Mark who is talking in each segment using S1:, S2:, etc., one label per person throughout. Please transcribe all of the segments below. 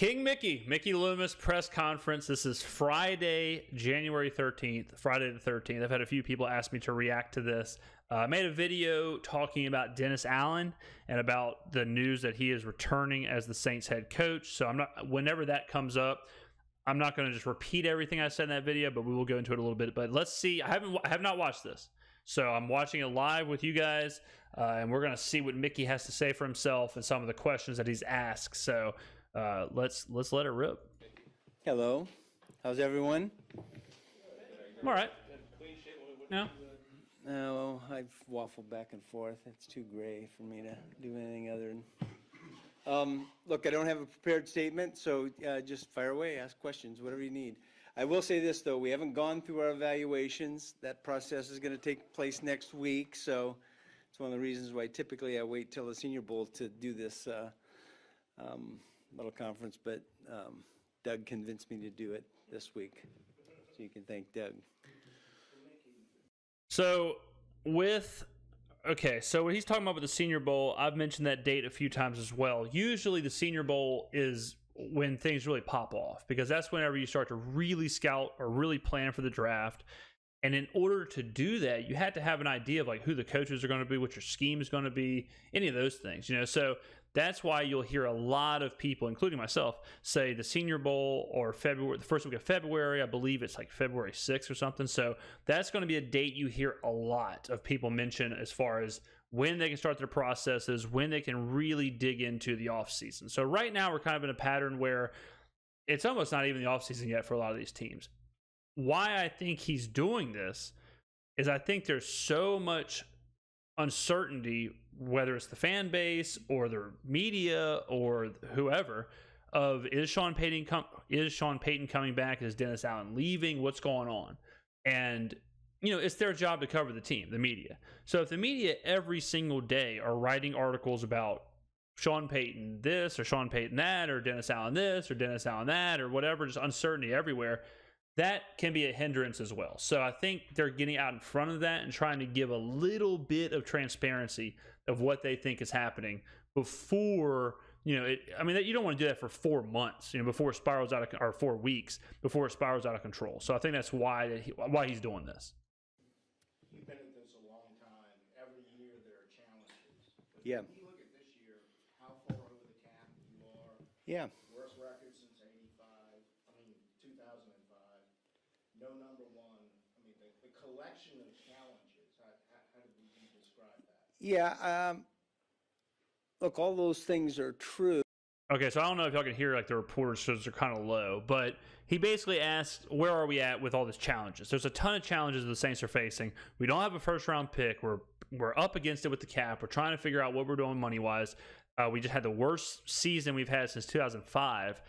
S1: King Mickey Loomis press conference. This is Friday, January 13th, Friday the 13th. I've had a few people ask me to react to this. I made a video talking about Dennis Allen and about the news that he is returning as the Saints head coach. So whenever that comes up, I'm not going to just repeat everything I said in that video, but we will go into it a little bit. But let's see. I have not watched this. So I'm watching it live with you guys, and we're going to see what Mickey has to say for himself and some of the questions that he's asked. So let's let it rip.
S2: Hello, how's everyone?
S1: I'm all right. No.
S2: No, I've waffled back and forth. It's too gray for me to do anything other than. Look, I don't have a prepared statement, so just fire away, ask questions, whatever you need. I will say this though: we haven't gone through our evaluations. That process is going to take place next week, so it's one of the reasons why typically I wait till the Senior Bowl to do this little conference. But Doug convinced me to do it this week, so you can thank Doug.
S1: So so what he's talking about with the Senior Bowl, I've mentioned that date a few times as well. Usually the Senior Bowl is when things really pop off, because that's whenever you start to really scout or really plan for the draft. And in order to do that, you had to have an idea of like who the coaches are going to be, what your scheme is going to be, any of those things, you know. So that's why you'll hear a lot of people, including myself, say the Senior Bowl or February, the first week of February. I believe it's like February 6th or something. So that's going to be a date you hear a lot of people mention as far as when they can start their processes, when they can really dig into the offseason. So right now we're kind of in a pattern where it's almost not even the offseason yet for a lot of these teams. Why I think he's doing this is I think there's so much uncertainty, whether it's the fan base or the media or whoever, of is Sean Payton coming back? Is Dennis Allen leaving? What's going on? And you know, it's their job to cover the team, the media. So if the media every single day are writing articles about Sean Payton this or Sean Payton that or Dennis Allen this or Dennis Allen that or whatever, just uncertainty everywhere, that can be a hindrance as well. So I think they're getting out in front of that and trying to give a little bit of transparency of what they think is happening before, you know, you don't want to do that for 4 months, you know, before it spirals out of, or 4 weeks before it spirals out of control. So I think that's why he's doing this.
S3: You've been at this a long time. Every year there are challenges. But
S2: Yeah.
S3: When you look at this year, how far over the cap you are.
S2: Yeah.
S3: Worst record since 2005. No number one. I mean, the collection of challenges. How did you describe that?
S2: Yeah. Look, all those things are true.
S1: Okay, so I don't know if y'all can hear like the reporters, so they're kind of low, but he basically asked, where are we at with all these challenges? There's a ton of challenges the Saints are facing. We don't have a first-round pick. We're up against it with the cap. We're trying to figure out what we're doing money-wise. We just had the worst season we've had since 2005.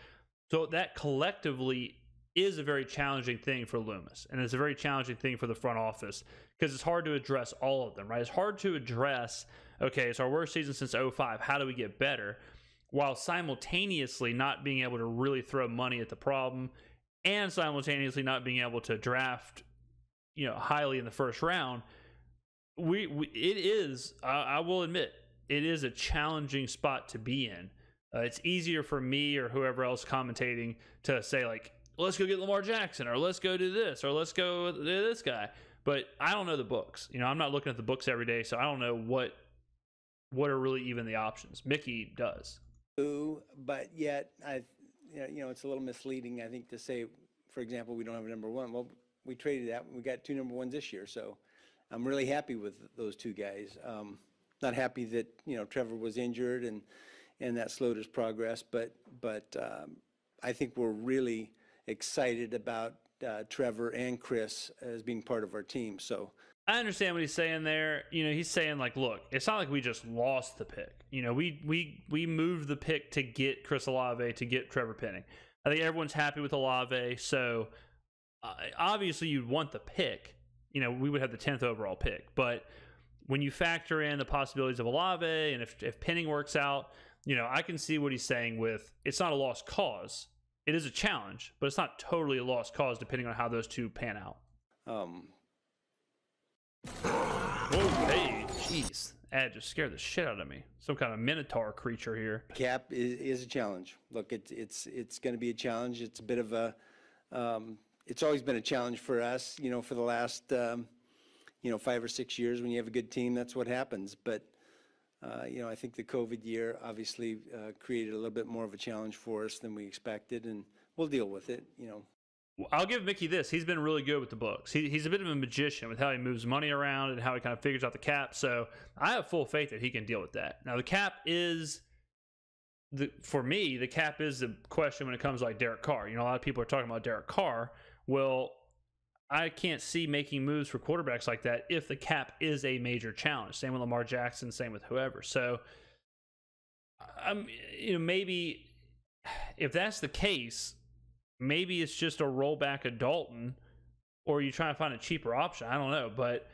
S1: So that collectively is a very challenging thing for Loomis, and it's a very challenging thing for the front office because it's hard to address all of them, right? It's hard to address, okay, it's our worst season since 2005. How do we get better? While simultaneously not being able to really throw money at the problem and simultaneously not being able to draft, you know, highly in the first round. It is, I will admit, it is a challenging spot to be in. It's easier for me or whoever else commentating to say like, let's go get Lamar Jackson, or let's go do this, or let's go do this guy. But I don't know the books. You know, I'm not looking at the books every day, so I don't know what are really even the options. Mickey does.
S2: But yet, it's a little misleading, I think, to say, for example, we don't have a number one. Well, we traded that. We got 2 number 1s this year, so I'm really happy with those 2 guys. Not happy that, you know, Trevor was injured and that slowed his progress, but I think we're really excited about Trevor and Chris as being part of our team. So
S1: I understand what he's saying there. You know, he's saying like, look, it's not like we just lost the pick. You know, we moved the pick to get Chris Olave, to get Trevor Penning. I think everyone's happy with Olave. So obviously you'd want the pick. You know, we would have the 10th overall pick. But when you factor in the possibilities of Olave and if Penning works out, you know, I can see what he's saying with it's not a lost cause. It is a challenge, but it's not totally a lost cause depending on how those two pan out. Whoa, hey. Jeez, that just scared the shit out of me. Some kind of minotaur creature here.
S2: Cap is a challenge. Look, it's going to be a challenge. It's a bit of a, it's always been a challenge for us, for the last, 5 or 6 years. When you have a good team, that's what happens. But, I think the COVID year obviously created a little bit more of a challenge for us than we expected, and we'll deal with it,
S1: I'll give Mickey this. He's been really good with the books. He's a bit of a magician with how he moves money around and how he kind of figures out the cap. So I have full faith that he can deal with that. Now, the cap is, for me, the cap is the question when it comes to like Derek Carr. A lot of people are talking about Derek Carr. Well, I can't see making moves for quarterbacks like that if the cap is a major challenge. Same with Lamar Jackson, same with whoever. So, maybe if that's the case, maybe it's just a rollback of Dalton, or you try to find a cheaper option. I don't know. But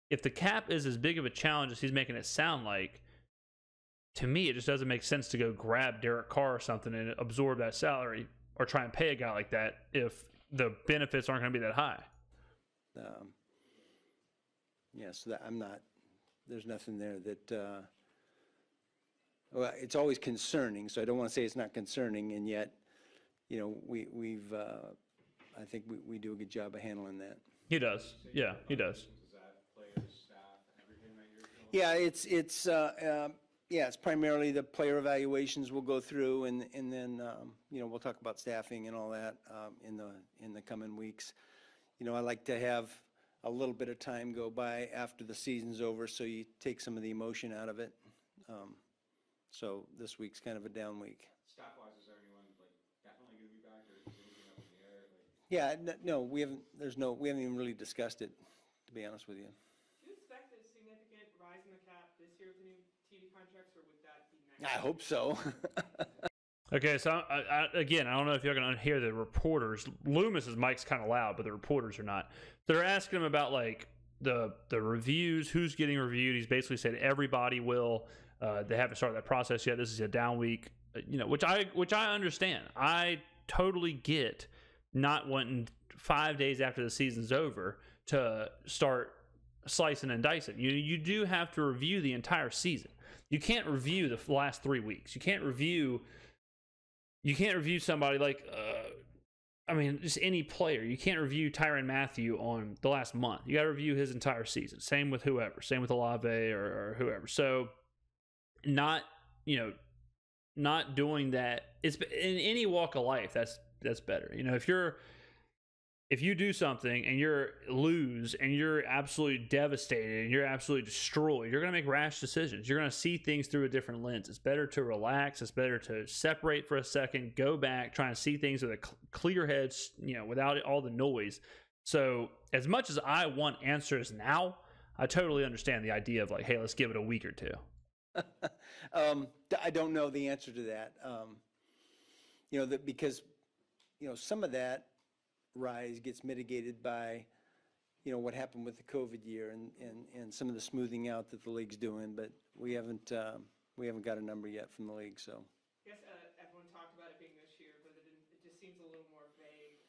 S1: if the cap is as big of a challenge as he's making it sound like, to me, it just doesn't make sense to go grab Derek Carr or something and absorb that salary or try and pay a guy like that if the benefits aren't going to be that high.
S2: So that there's nothing there that, well, it's always concerning. So I don't want to say it's not concerning, and yet, we've, I think we do a good job of handling that.
S1: He does. Yeah, he does.
S3: Is that players, staff, everything that you're doing?
S2: Yeah, it's primarily the player evaluations we'll go through, and then, we'll talk about staffing and all that in the coming weeks. I like to have a little bit of time go by after the season's over, so you take some of the emotion out of it. So this week's kind of a down week.
S3: Staff-wise, is there anyone definitely going to be back, or is anything up in the air?
S2: Yeah, no, we haven't even really discussed it, to be honest with you.
S4: Do you expect a significant rise in the cap this year with the new TV contracts, or would that be next
S2: I
S4: year?
S2: hope so.
S1: Okay, so again, I don't know if you're going to hear the reporters. Loomis's mic's kind of loud, but the reporters are not. They're asking him about the reviews, who's getting reviewed. He's basically said everybody will. They haven't started that process yet. This is a down week, which I understand. I totally get not wanting 5 days after the season's over to start slicing and dicing. You do have to review the entire season. You can't review the last 3 weeks. You can't review somebody just any player. You can't review Tyrann Mathieu on the last month. You got to review his entire season. Same with whoever. Same with Olave or whoever. So not doing that. It's in any walk of life. That's better. If you do something and you're lose and you're absolutely devastated and you're absolutely destroyed, you're going to make rash decisions. You're going to see things through a different lens. It's better to relax. It's better to separate for a second, go back, try and see things with a clear head, without all the noise. So as much as I want answers now, I totally understand the idea of hey, let's give it a week or two.
S2: I don't know the answer to that. Because some of that rise gets mitigated by, what happened with the COVID year and some of the smoothing out that the league's doing, but we haven't got a number yet from the league. So
S4: I guess everyone talked about it being this year, but it just seems a little more vague.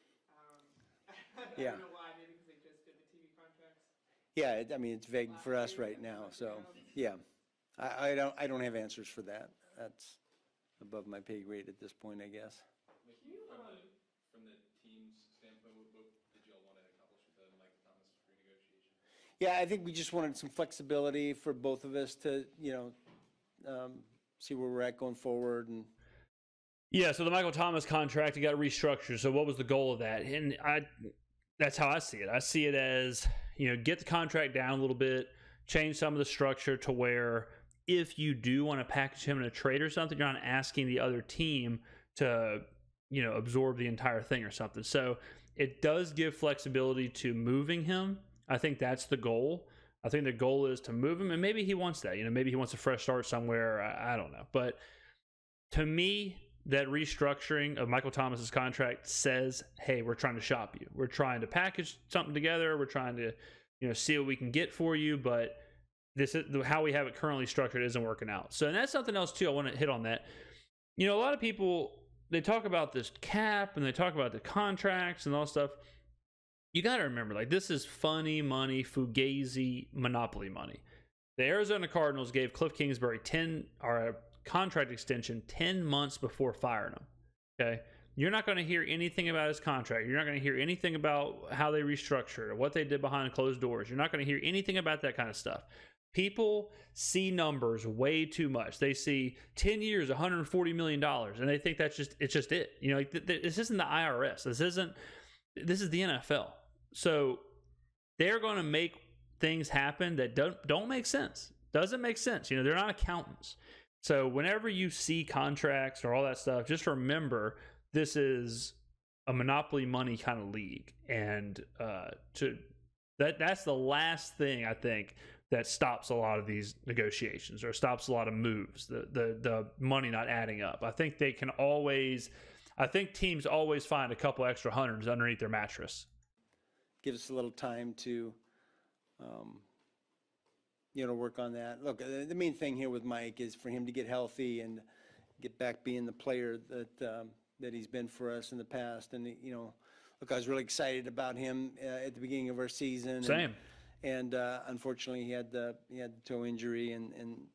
S4: I don't know why. Maybe because they just did the TV contracts.
S2: Yeah, it's vague for us right now. So yeah, I don't have answers for that. That's above my pay grade at this point, I guess.
S3: From the team's standpoint, what did y'all want to accomplish with the Michael Thomas renegotiation?
S2: Yeah, I think we just wanted some flexibility for both of us to, see where we're at going forward. And
S1: yeah, so the Michael Thomas contract, it got restructured. So what was the goal of that? And that's how I see it. I see it as, get the contract down a little bit, change some of the structure to where if you do want to package him in a trade or something, you're not asking the other team to, absorb the entire thing or something. So it does give flexibility to moving him. I think that's the goal. I think the goal is to move him, and maybe he wants that. Maybe he wants a fresh start somewhere. I don't know. But to me, that restructuring of Michael Thomas's contract says, hey, we're trying to shop you. We're trying to package something together. We're trying to, see what we can get for you. But this is how we have it currently structured isn't working out. So, and that's something else too. I want to hit on that. A lot of people, they talk about this cap and they talk about the contracts and all stuff. You got to remember, this is funny money, fugazi, monopoly money. The Arizona Cardinals gave Cliff Kingsbury a contract extension 10 months before firing him. Okay. You're not going to hear anything about his contract. You're not going to hear anything about how they restructured or what they did behind closed doors. You're not going to hear anything about that kind of stuff. People see numbers way too much. They see 10 years, $140 million, and they think it's just it. You know, like this isn't the IRS. This is the NFL. So they're going to make things happen that don't make sense. Doesn't make sense. You know, they're not accountants. So whenever you see contracts or all that stuff, just remember this is a monopoly money kind of league, and that's the last thing I think that stops a lot of these negotiations or stops a lot of moves. The money not adding up. I think teams always find a couple extra hundreds underneath their mattress.
S2: Give us a little time to, work on that. Look, the main thing here with Mike is for him to get healthy and get back being the player that he's been for us in the past. And, look, I was really excited about him at the beginning of our season.
S1: Same.
S2: And unfortunately, he had the toe injury, and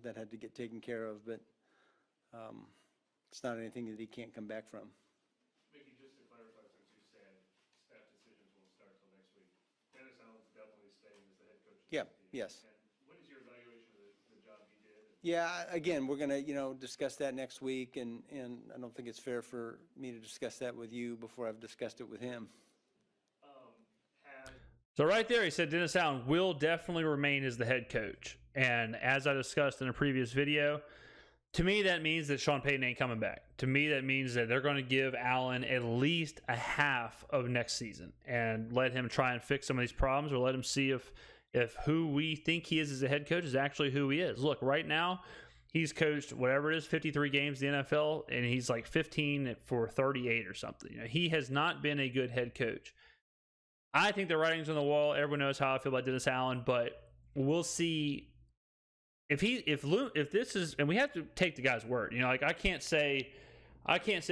S2: that had to get taken care of. But it's not anything that he can't come back from.
S5: Mickey, just to clarify, since you said staff decisions won't start till next week, Dennis Allen's definitely staying as the head coach of
S2: Yeah.
S5: the team.
S2: Yes.
S5: And what is your evaluation of the job he did?
S2: Yeah. Again, we're gonna discuss that next week, and I don't think it's fair for me to discuss that with you before I've discussed it with him.
S1: So right there, he said Dennis Allen will definitely remain as the head coach. And as I discussed in a previous video, to me, that means that Sean Payton ain't coming back. To me, that means that they're going to give Allen at least a half of next season and let him try and fix some of these problems, or let him see if who we think he is as a head coach is actually who he is. Look, right now, he's coached whatever it is, 53 games in the NFL, and he's like 15 for 38 or something. He has not been a good head coach. I think the writing's on the wall. Everyone knows how I feel about Dennis Allen, but we'll see if this is, and we have to take the guy's word. Like I can't sit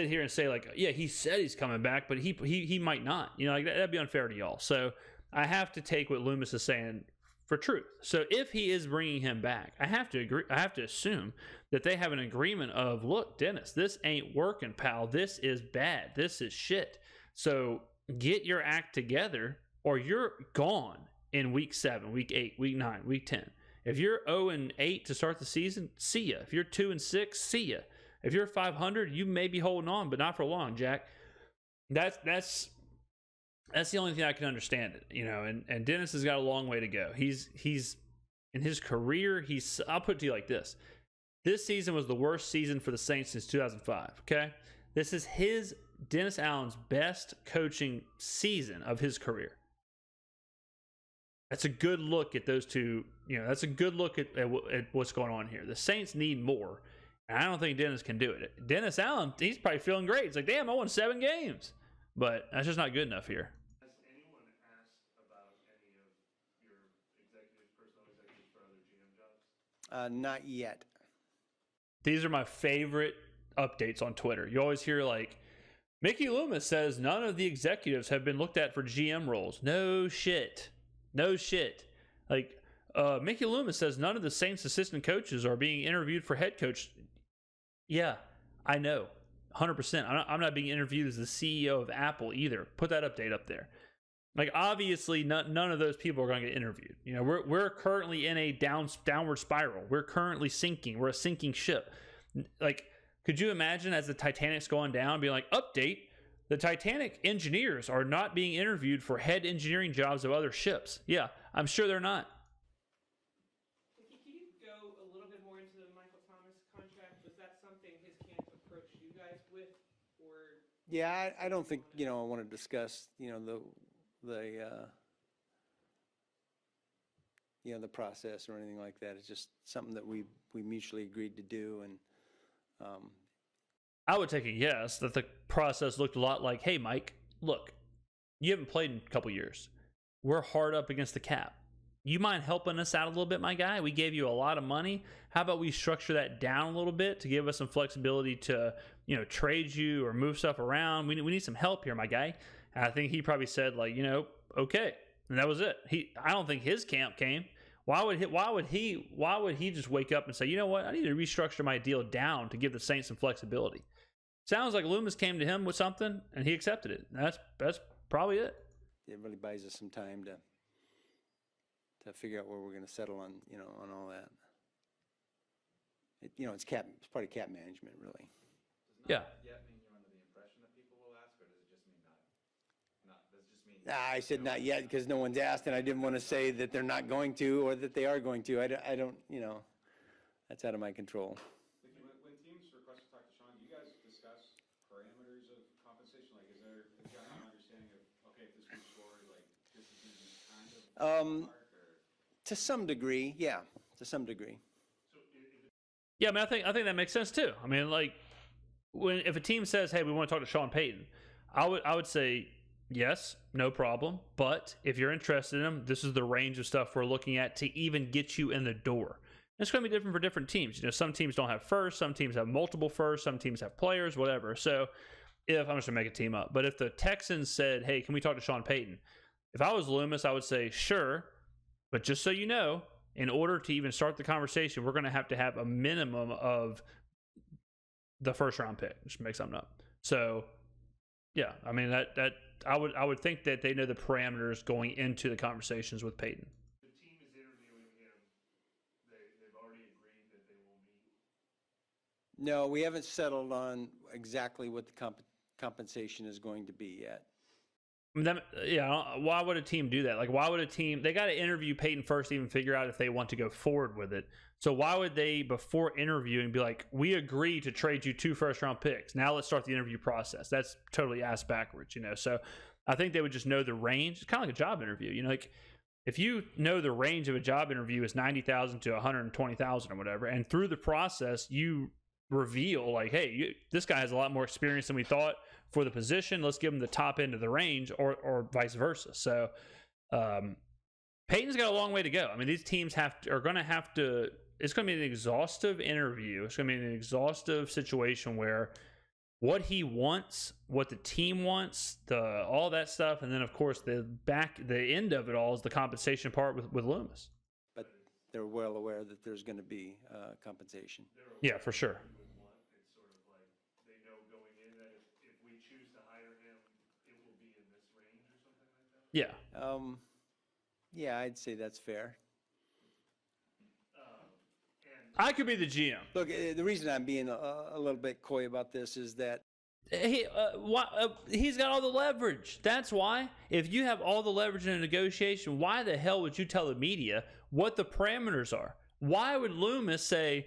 S1: here and say like, yeah, he said he's coming back, but he might not. Like that'd be unfair to y'all. So I have to take what Loomis is saying for truth. So if he is bringing him back, I have to agree. I have to assume that they have an agreement of, look, Dennis, this ain't working, pal. This is bad. This is shit. So get your act together, or you're gone in week 7, week 8, week 9, week 10. If you're 0-8 to start the season, see ya. If you're 2-6, see ya. If you're 500, you may be holding on, but not for long, Jack. That's the only thing I can understand it, and Dennis has got a long way to go. He's in his career, I'll put it to you like this. This season was the worst season for the Saints since 2005, okay? This is Dennis Allen's best coaching season of his career. That's a good look at those two. That's a good look at what's going on here. The Saints need more, and I don't think Dennis can do it. Dennis Allen, he's probably feeling great. It's like, damn, I won 7 games. But that's just not good enough here.
S5: Has anyone asked about any of your personnel executives for other GM jobs?
S2: Not yet.
S1: These are my favorite updates on Twitter. You always hear like, Mickey Loomis says none of the executives have been looked at for GM roles. No shit. Like, Mickey Loomis says none of the Saints assistant coaches are being interviewed for head coach. Yeah, I know. 100%. I'm not being interviewed as the CEO of Apple either. Put that update up there. Like, obviously, none of those people are going to get interviewed. We're currently in a downward spiral. We're currently sinking. We're a sinking ship. Like, could you imagine as the Titanic's going down, being like, update, the Titanic engineers are not being interviewed for head engineering jobs of other ships. Yeah, I'm sure they're not.
S4: Can you go a little bit more into the Michael Thomas contract? Was that something his camp approached you guys with, or?
S2: Yeah, I don't think, I want to discuss, the process or anything like that. It's just something that we mutually agreed to do, and
S1: I would take a guess that the process looked a lot like, hey, Mike, look, you haven't played in a couple years. We're hard up against the cap. You mind helping us out a little bit, my guy? We gave you a lot of money. How about we structure that down a little bit to give us some flexibility to, trade you or move stuff around? We need some help here, my guy. And I think he probably said, like, okay. And that was it. I don't think his camp came. Why would he just wake up and say, you know what, I need to restructure my deal down to give the Saints some flexibility? Sounds like Loomis came to him with something and he accepted it. That's probably it.
S2: It really buys us some time to figure out where we're going to settle on, on all that. It's part of cap management, really.
S1: Yeah.
S6: Yet mean you're under the impression that people will ask, or does it just mean not? Does it just mean?
S2: I said not yet because no one's asked, and I didn't want to say that they're not going to or that they are going to. I don't, that's out of my control.
S6: When teams request to talk to Sean, do you guys discuss parameters of compensation? Like, is there a general understanding of, okay, if this moves forward, like, this is going to be kind of mark, or?
S2: To some degree, yeah, to some degree.
S1: Yeah, I mean, I think that makes sense too. I mean, like, if a team says, "Hey, we want to talk to Sean Payton," I would say yes, no problem. But if you're interested in him, this is the range of stuff we're looking at to even get you in the door. And it's going to be different for different teams. Some teams don't have first, some teams have multiple firsts, some teams have players, whatever. So, if I'm just going to make a team up, but if the Texans said, "Hey, can we talk to Sean Payton?" If I was Loomis, I would say sure, but just so you know, in order to even start the conversation, we're going to have a minimum of the first round pick. Just make something up. So, yeah, I mean that I would think that they know the parameters going into the conversations with Payton.
S5: The team is interviewing him. They've already agreed that they will meet.
S2: No, we haven't settled on exactly what the compensation is going to be yet.
S1: Why would a team do that? Like, why would a team? They got to interview Payton first to even figure out if they want to go forward with it. So why would they, before interviewing, be like, "We agree to trade you 2 first-round picks. Now let's start the interview process." That's totally ass backwards, So I think they would just know the range. It's kind of like a job interview, like if you know the range of a job interview is 90,000 to 120,000 or whatever, and through the process you reveal like, "Hey, this guy has a lot more experience than we thought for the position. Let's give him the top end of the range," or vice versa. So Peyton's got a long way to go. I mean, these teams are going to have to. It's going to be an exhaustive interview. It's going to be an exhaustive situation where what he wants, what the team wants, all that stuff, and then of course the end of it all is the compensation part with Loomis.
S2: But they're well aware that there's going to be compensation.
S1: Yeah, for sure.
S5: It's sort of like they know going in that if we choose to hire him, it will be in this range or something like that.
S1: Yeah.
S2: Yeah, I'd say that's fair.
S1: I could be the GM.
S2: Look, the reason I'm being a little bit coy about this is that
S1: He's got all the leverage. That's why. If you have all the leverage in a negotiation, why the hell would you tell the media what the parameters are? Why would Loomis say,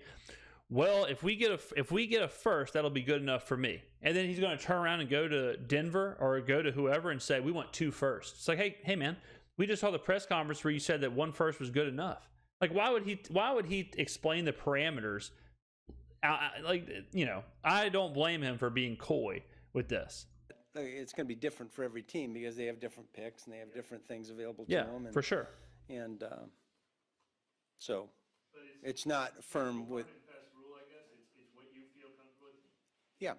S1: "Well, if we get a first, that'll be good enough for me," and then he's going to turn around and go to Denver or go to whoever and say, "We want 2 firsts." It's like, hey man, we just saw the press conference where you said that 1 first was good enough. Like, why would he explain the parameters? I don't blame him for being coy with this.
S2: It's going to be different for every team because they have different picks and they have different things available to them.
S1: For sure.
S2: And so it's not firm with.
S5: Rule, I guess. It's what you feel comfortable with.
S2: Yeah.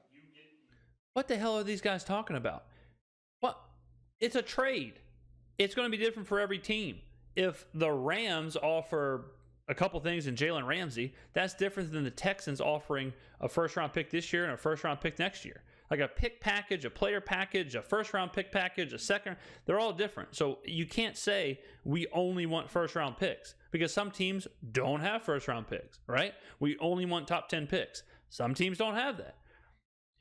S1: What the hell are these guys talking about? What? It's a trade. It's going to be different for every team. If the Rams offer a couple things in Jalen Ramsey, that's different than the Texans offering a first-round pick this year and a first-round pick next year. Like a pick package, a player package, a first-round pick package, a second. They're all different. So you can't say we only want first-round picks because some teams don't have first-round picks, right? We only want top 10 picks. Some teams don't have that.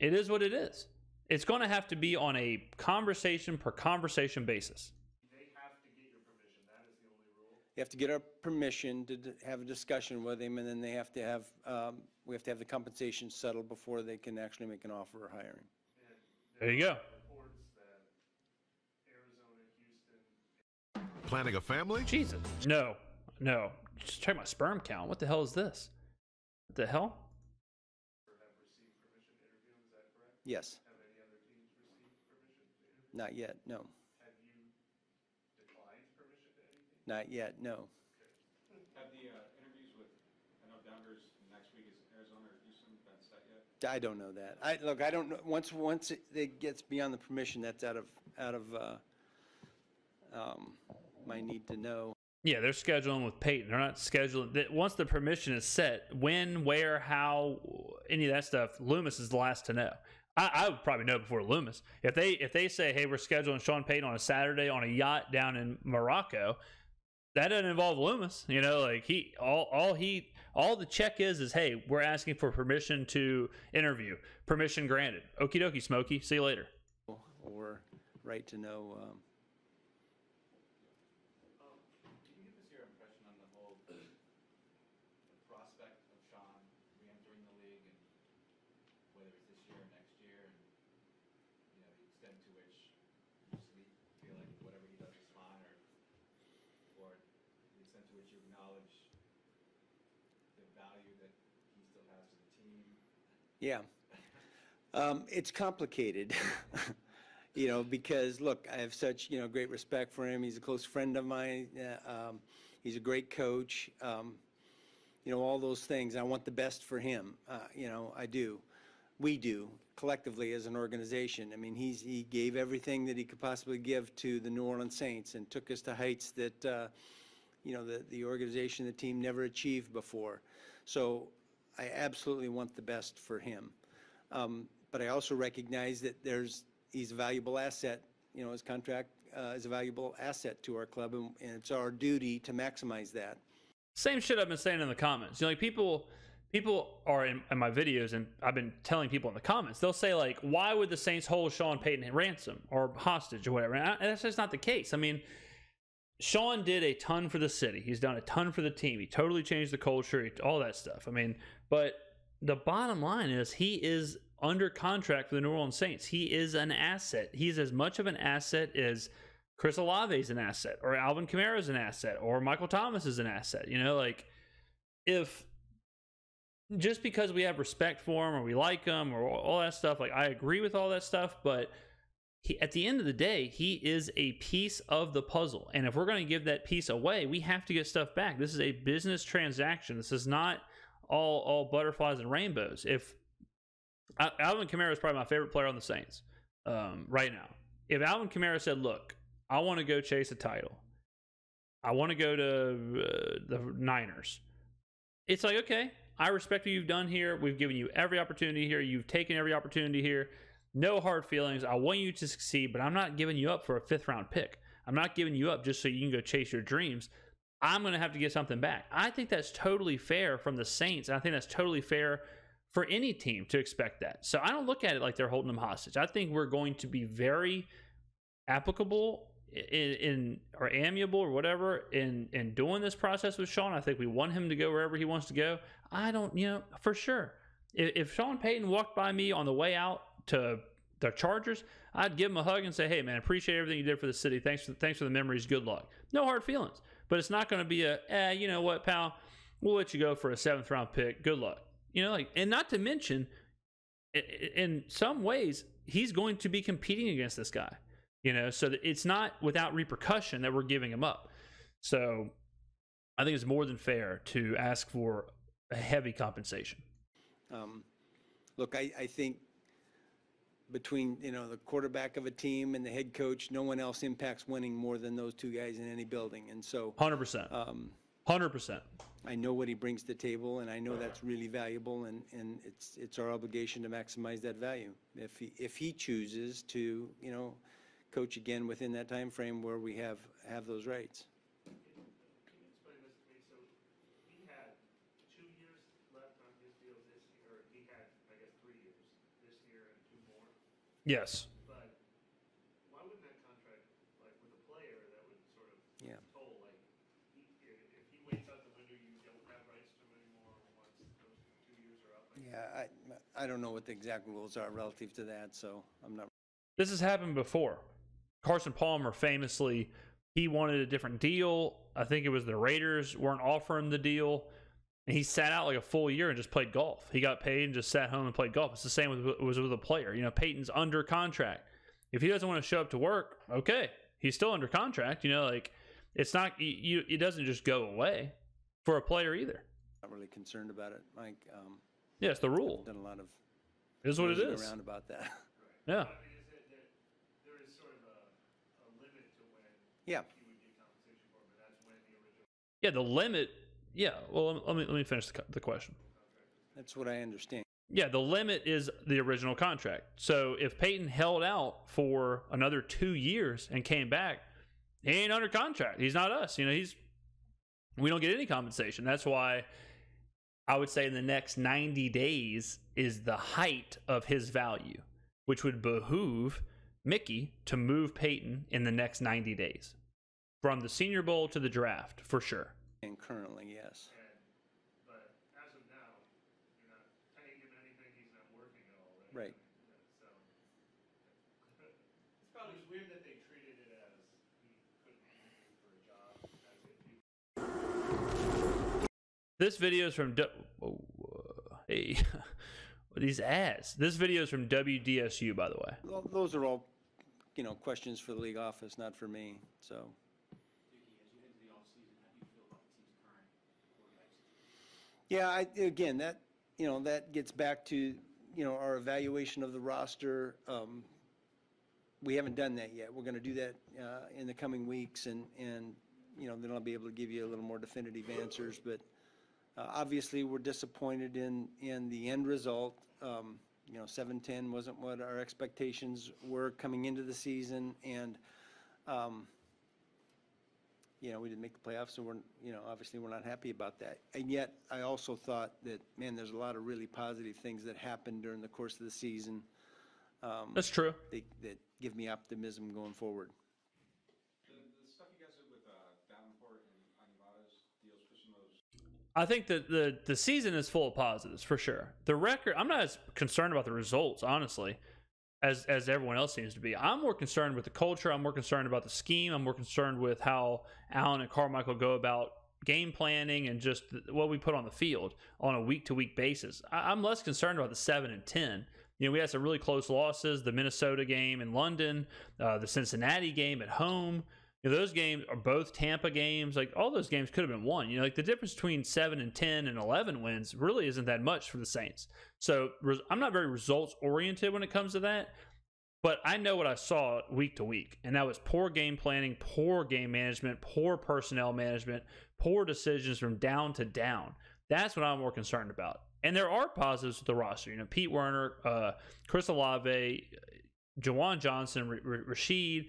S1: It is what it is. It's going to have to be on a conversation per conversation basis.
S2: You have to get our permission to have a discussion with him, and then they have to have we have to have the compensation settled before they can actually make an offer or hire him.
S1: There you go.
S7: Planning a family?
S1: Jesus. No. Just check my sperm count. What the hell is this? What the hell?
S2: Yes. Not yet, no. Not yet, no.
S6: Have the interviews with, I know Denver's next week, is Arizona or Houston been set yet?
S2: I don't know that. I don't know. Once it gets beyond the permission, that's out of my need to know.
S1: Yeah, they're scheduling with Payton. They're not scheduling. Once the permission is set, when, where, how, any of that stuff, Loomis is the last to know. I would probably know before Loomis. If they say, hey, we're scheduling Sean Payton on a Saturday on a yacht down in Morocco, that doesn't involve Loomis. You know, like all the check is hey, we're asking for permission to interview. Permission granted. Okie dokie, Smokey. See you later.
S2: Or right to know.
S6: Can you give us your impression on the whole the prospect of Sean re-entering the league, and whether it's this year or next year, and the extent to which you just feel like whatever he does is fine, or the extent to which you acknowledge the value that he still has to the team?
S2: Yeah. It's complicated. Because look, I have such, great respect for him. He's a close friend of mine. He's a great coach. All those things. I want the best for him. I do. We do collectively as an organization. I mean, he gave everything that he could possibly give to the New Orleans Saints and took us to heights that, the organization, the team never achieved before. So I absolutely want the best for him. But I also recognize that he's a valuable asset. His contract is a valuable asset to our club, and it's our duty to maximize that.
S1: Same shit I've been saying in the comments. Like people are in my videos, and I've been telling people in the comments, they'll say like, why would the Saints hold Sean Payton ransom or hostage or whatever? And that's just not the case. I mean, Sean did a ton for the city. He's done a ton for the team. He totally changed the culture, all that stuff. I mean, but the bottom line is he is under contract for the New Orleans Saints. He is an asset. He's as much of an asset as Chris Olave is an asset, or Alvin Kamara is an asset, or Michael Thomas is an asset. If just because we have respect for him or we like him or all that stuff, like I agree with all that stuff, but at the end of the day, he is a piece of the puzzle. And if we're going to give that piece away, we have to get stuff back. This is a business transaction. This is not all butterflies and rainbows. If Alvin Kamara is probably my favorite player on the Saints right now. If Alvin Kamara said, look, I want to go chase a title, I want to go to the Niners, it's like, okay, I respect what you've done here. We've given you every opportunity here. You've taken every opportunity here. No hard feelings. I want you to succeed, but I'm not giving you up for a 5th round pick. I'm not giving you up just so you can go chase your dreams. I'm going to have to get something back. I think that's totally fair from the Saints. I think that's totally fair for any team to expect that. So I don't look at it like they're holding him hostage. I think we're going to be very applicable in or amiable or whatever in doing this process with Sean. I think we want him to go wherever he wants to go. I don't, for sure. If Sean Payton walked by me on the way out to the Chargers, I'd give him a hug and say, hey man, appreciate everything you did for the city. Thanks for the memories. Good luck. No hard feelings. But it's not going to be you know what, pal, we'll let you go for a 7th round pick. Good luck. And not to mention, in some ways, he's going to be competing against this guy, so that it's not without repercussion that we're giving him up. So I think it's more than fair to ask for a heavy compensation.
S2: Look, I think between, the quarterback of a team and the head coach, no one else impacts winning more than those two guys in any building. And so
S1: 100%. 100%.
S2: I know what he brings to the table, and I know that's really valuable, and it's our obligation to maximize that value. If he chooses to, coach again within that time frame where we have those rights.
S5: Can you explain this to me? So he had 2 years left on his deal this year, or he had, I guess, 3 years this year and 2 more.
S1: Yes.
S5: But why wouldn't that contract, like with a player, that would sort of toll, like if he waits out the window, you don't have rights to him anymore once those 2 years are up?
S2: Yeah, I don't know what the exact rules are relative to that, so I'm not.
S1: This has happened before. Carson Palmer famously, he wanted a different deal. I think it was the Raiders weren't offering the deal. And he sat out like a full year and just played golf. He got paid and just sat home and played golf. It's the same with a player. Peyton's under contract. If he doesn't want to show up to work, okay, he's still under contract. It's not, it doesn't just go away for a player either.
S2: Not really concerned about it, Mike.
S1: Yeah, it's the rule.
S2: Done a lot of.
S1: It is what it is.
S2: Around about that.
S1: Yeah.
S5: There is sort of a limit to when
S2: Yeah.
S5: you would get compensation for, but that's when the original
S1: Yeah, the limit. Yeah, well, let me finish the question.
S2: That's what I understand.
S1: Yeah, the limit is the original contract. So if Peyton held out for another 2 years and came back, he ain't under contract. He's not us. You know, we don't get any compensation. That's why I would say in the next 90 days is the height of his value, which would behoove Mickey to move Peyton in the next 90 days from the Senior Bowl to the draft for sure.
S2: And currently, yes.
S5: But as of now, you're not paying him anything. He's not working at all.
S2: Right.
S5: So
S6: It's probably weird that they treated it as he couldn't interview for a job, as if he
S1: This video is from hey, these ads. This video is from WDSU, by the way.
S2: Well, those are all, questions for the league office, not for me. So. Yeah, again, that gets back to, our evaluation of the roster. We haven't done that yet. We're going to do that in the coming weeks, and then I'll be able to give you a little more definitive answers. But obviously, we're disappointed in the end result. 7-10 wasn't what our expectations were coming into the season, and we didn't make the playoffs, so obviously we're not happy about that. And yet, I also thought that, man, there's a lot of really positive things that happened during the course of the season.
S1: That's true.
S2: That give me optimism going forward.
S6: The stuff you guys did with Davenport and Anivada's deals for some of those.
S1: I think that the season is full of positives for sure. The record, I'm not as concerned about the results, honestly, as everyone else seems to be. I'm more concerned with the culture. I'm more concerned about the scheme. I'm more concerned with how Allen and Carmichael go about game planning and just what we put on the field on a week-to-week basis. I'm less concerned about the 7-10. We had some really close losses, the Minnesota game in London, the Cincinnati game at home. Those games are both Tampa games. Like, all those games could have been won. Like, the difference between 7-10 and 11 wins really isn't that much for the Saints. So I'm not very results-oriented when it comes to that. But I know what I saw week to week, and that was poor game planning, poor game management, poor personnel management, poor decisions from down to down. That's what I'm more concerned about. And there are positives with the roster. Pete Werner, Chris Olave, Jawan Johnson, Rashid.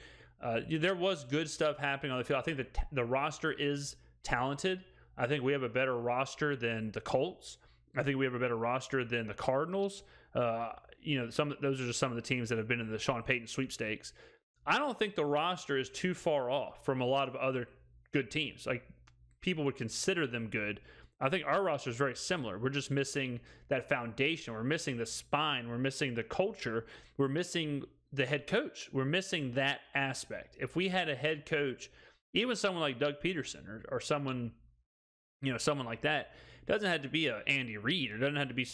S1: There was good stuff happening on the field. I think the roster is talented. I think we have a better roster than the Colts. I think we have a better roster than the Cardinals. Those are just some of the teams that have been in the Sean Payton sweepstakes. I don't think the roster is too far off from a lot of other good teams. Like, people would consider them good. I think our roster is very similar. We're just missing that foundation. We're missing the spine. We're missing the culture. We're missing the head coach. We're missing that aspect. If we had a head coach, even someone like Doug Peterson or someone, someone like that, it doesn't have to be a Andy Reid, or doesn't have to be.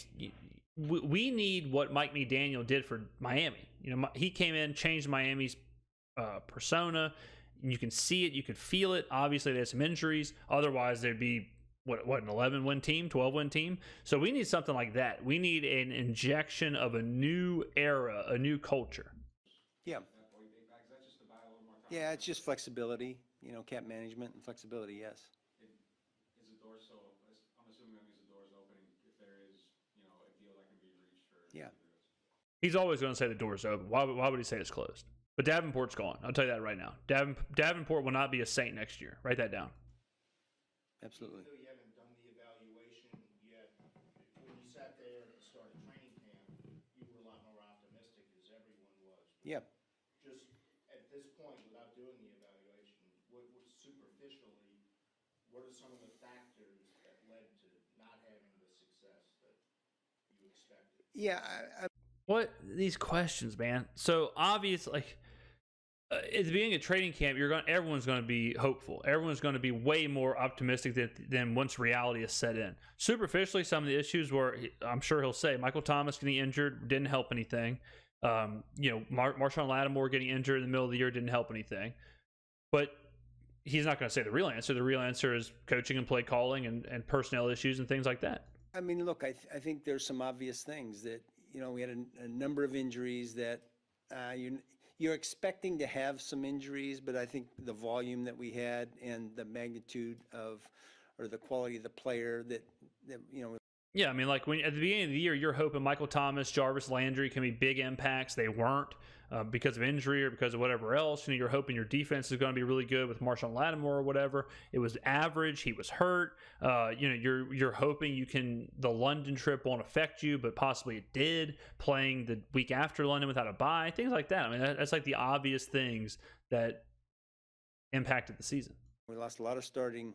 S1: We need what Mike McDaniel did for Miami. He came in, changed Miami's persona. You can see it, you can feel it. Obviously, they had some injuries. Otherwise, they'd be an 11-win team, 12-win team. So we need something like that. We need an injection of a new era, a new culture.
S2: Yeah. Yeah, it's just flexibility, cap management and flexibility, yes.
S6: Is the door I'm assuming that means the door is opening if there is, a deal that can be reached for.
S2: Yeah.
S1: He's always going to say the door's open. Why would he say it's closed? But Davenport's gone. I'll tell you that right now. Davenport will not be a Saint next year. Write that down.
S2: Absolutely.
S3: Even though you haven't done the evaluation yet, when you sat there at the start of training camp, you were a lot more optimistic, as everyone was.
S2: Yeah.
S3: Just at this point, without doing the evaluation, what superficially, what are some of the factors that led to not having the success that you expected?
S2: Yeah.
S1: What these questions, man? So obviously, at the beginning of training camp, everyone's going to be hopeful. Everyone's going to be way more optimistic than once reality is set in. Superficially, some of the issues were, I'm sure he'll say, Michael Thomas getting injured didn't help anything. Marshawn Lattimore getting injured in the middle of the year didn't help anything. But he's not going to say the real answer. The real answer is coaching and play calling and personnel issues and things like that.
S2: I mean, look, I think there's some obvious things that, we had a number of injuries that you you're expecting to have some injuries, but I think the volume that we had and the magnitude of, or the quality of the player that you know.
S1: Yeah, I mean, like when at the beginning of the year, you're hoping Michael Thomas, Jarvis Landry can be big impacts. They weren't because of injury or because of whatever else. You know, you're hoping your defense is going to be really good with Marshawn Lattimore or whatever. It was average. He was hurt. You know, you're hoping the London trip won't affect you, but possibly it did. Playing the week after London without a bye, things like that. I mean, that's like the obvious things that impacted the season.
S2: We lost a lot of starting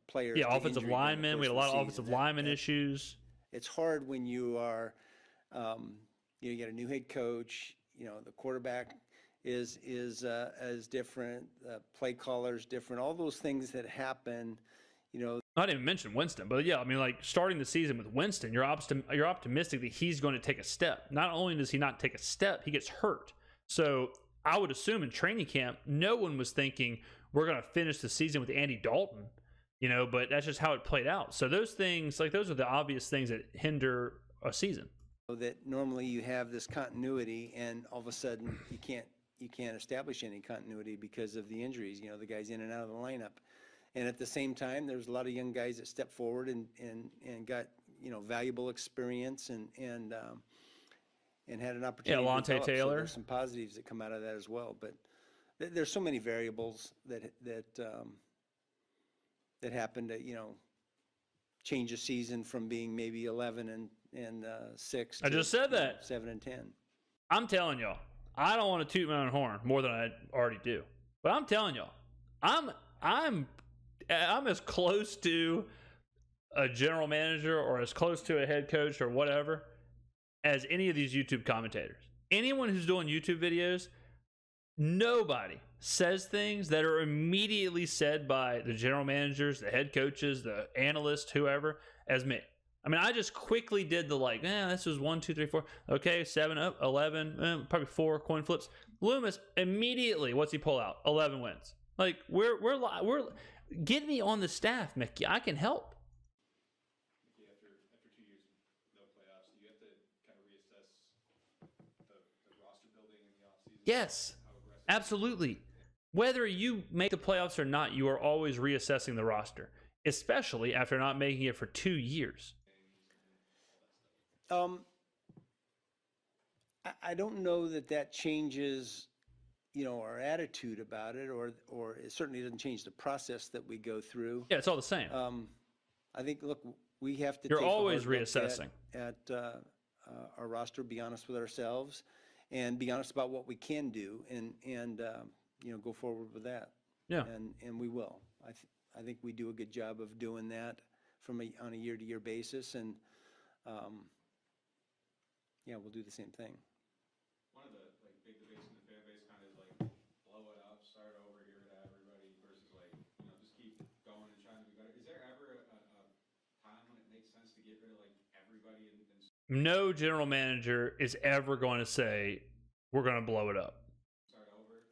S2: players.
S1: Yeah, offensive linemen. We had a lot of offensive lineman issues.
S2: It's hard when you are, you get a new head coach. You know, the quarterback is different. Play caller's different. All those things that happen. You know,
S1: not even mention Winston, but yeah, I mean, like starting the season with Winston, you're optimistic that he's going to take a step. Not only does he not take a step, he gets hurt. So I would assume in training camp, no one was thinking we're going to finish the season with Andy Dalton, you know, but that's just how it played out. So those things, like those are the obvious things that hinder a season.
S2: That normally you have this continuity, and all of a sudden you can't establish any continuity because of the injuries. You know, the guys in and out of the lineup, and at the same time, there's a lot of young guys that step forward and got, you know, valuable experience and had an opportunity.
S1: Yeah, Alontae Taylor.
S2: So there's some positives that come out of that as well, but there's so many variables that happen to, you know, change a season from being maybe 11 and 6.
S1: I just said that
S2: 7 and 10.
S1: I'm telling y'all, I don't want to toot my own horn more than I already do, but I'm telling y'all, I'm as close to a general manager or as close to a head coach or whatever as any of these YouTube commentators. Anyone who's doing YouTube videos, nobody says things that are immediately said by the general managers, the head coaches, the analysts, whoever, as me. I mean, I just quickly did the like, this was 1, 2, 3, 4. Okay, 7 up, 11, probably 4 coin flips. Loomis immediately, what's he pull out? 11 wins. Like we're get me on the staff, Mickey. I can help.
S6: Mickey, after 2 years, no playoffs, do you have to kind of reassess the roster building in the offseason?
S1: Yes, absolutely. Whether you make the playoffs or not, you are always reassessing the roster, especially after not making it for 2 years.
S2: I don't know that changes, you know, our attitude about it, or it certainly doesn't change the process that we go through.
S1: Yeah, it's all the same.
S2: I think, look, we have to.
S1: You're always reassessing
S2: at our roster. Be honest with ourselves, and be honest about what we can do, and you know, go forward with that.
S1: Yeah,
S2: and we will. I think we do a good job of doing that on a year-to-year basis, and yeah, we'll do the same thing.
S6: One of the like big debates in the fan base kind of is like blow it up, start over, get rid of everybody, versus like, you know, just keep going and trying to be better. Is there ever a time when it makes sense to get rid of like everybody and
S1: no general manager is ever going to say we're going to blow it up.
S6: Start over,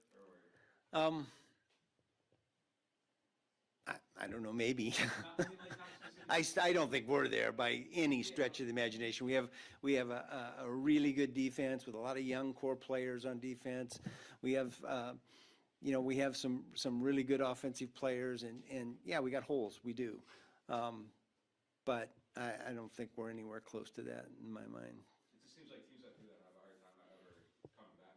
S6: or
S2: I don't know, maybe. I don't think we're there by any stretch of the imagination. We have a really good defense with a lot of young core players on defense. We have you know, we have some really good offensive players, and yeah, we got holes. We do, but I don't think we're anywhere close to that in my mind.
S6: It just seems like teams that do that have a hard time ever coming back,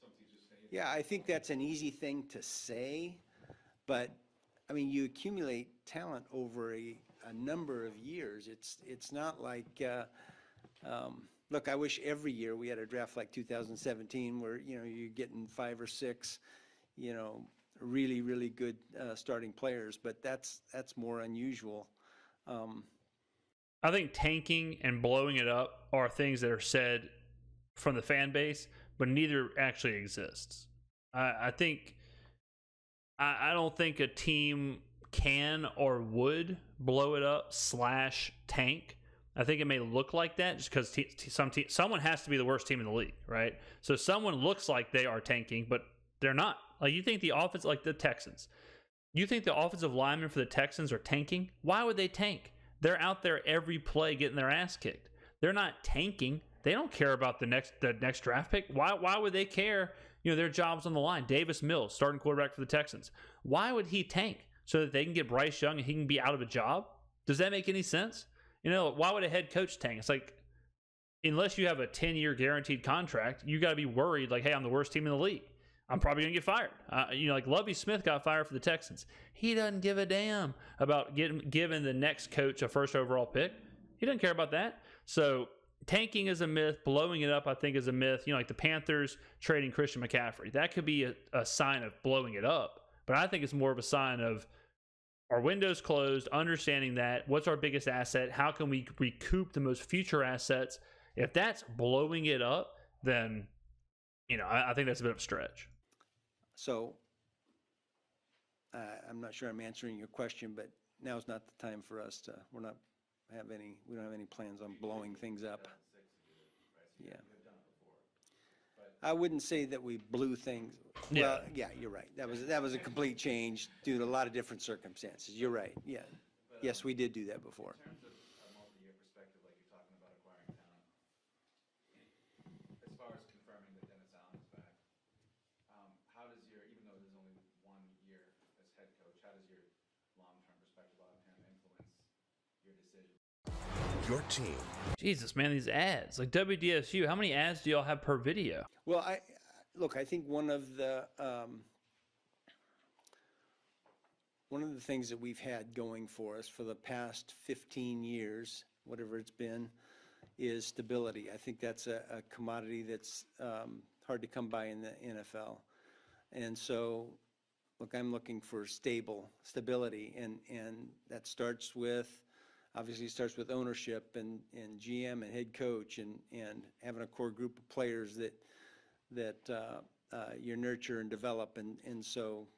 S6: but some teams just stay.
S2: Yeah, I think that's an easy thing to say, but I mean, you accumulate talent over a number of years. It's not like, look, I wish every year we had a draft like 2017 where, you know, you're getting 5 or 6, you know, really, really good starting players, but that's more unusual.
S1: I think tanking and blowing it up are things that are said from the fan base, but neither actually exists. I don't think a team can or would blow it up / tank. I think it may look like that just because someone has to be the worst team in the league, right? So someone looks like they are tanking, but they're not. Like, you think the offense, like the Texans, you think the offensive linemen for the Texans are tanking? Why would they tank? They're out there every play getting their ass kicked. They're not tanking. They don't care about the next draft pick. Why would they care? You know, their job's on the line. Davis Mills, starting quarterback for the Texans. Why would he tank so that they can get Bryce Young and he can be out of a job? Does that make any sense? You know, why would a head coach tank? It's like, unless you have a 10-year guaranteed contract, you got to be worried like, hey, I'm the worst team in the league. I'm probably going to get fired. You know, like Lovie Smith got fired for the Texans. He doesn't give a damn about giving the next coach a first overall pick. He doesn't care about that. So tanking is a myth. Blowing it up, I think, is a myth. You know, like the Panthers trading Christian McCaffrey. That could be a sign of blowing it up. But I think it's more of a sign of our windows closed, understanding that what's our biggest asset, how can we recoup the most future assets. If that's blowing it up, then, you know, I think that's a bit of a stretch.
S2: So I'm not sure I'm answering your question, but now's not the time for us to, we don't have any plans on blowing things up. Yeah. I wouldn't say that we blew things. Well, yeah, you're right. That was a complete change due to a lot of different circumstances. You're right. Yeah. Yes, we did do that before.
S6: In terms of a multi-year perspective, like you're talking about acquiring talent, as far as confirming that Dennis Allen is back, how does your, even though there's only 1 year as head coach, how does your long-term perspective on him influence your decision?
S7: Your team.
S1: Jesus, man, these ads. Like WDSU, how many ads do y'all have per video?
S2: Well, I think one of the things that we've had going for us for the past 15 years, whatever it's been, is stability. I think that's a commodity that's hard to come by in the NFL. And so, look, I'm looking for stability, and that starts with, obviously starts with ownership and GM and head coach and having a core group of players that you nurture and develop. And so,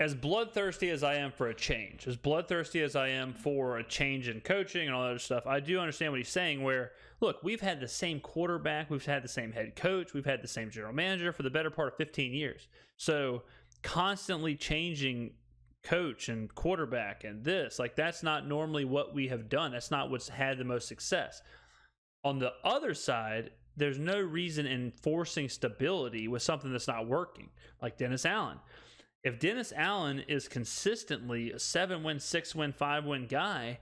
S1: as bloodthirsty as I am for a change, as bloodthirsty as I am for a change in coaching and all that other stuff, I do understand what he's saying where, look, we've had the same quarterback, we've had the same head coach, we've had the same general manager for the better part of 15 years. So constantly changing coach and quarterback and this, like, that's not normally what we have done. That's not what's had the most success. On the other side, there's no reason in forcing stability with something that's not working, like Dennis Allen. If Dennis Allen is consistently a 7-win, 6-win, 5-win guy,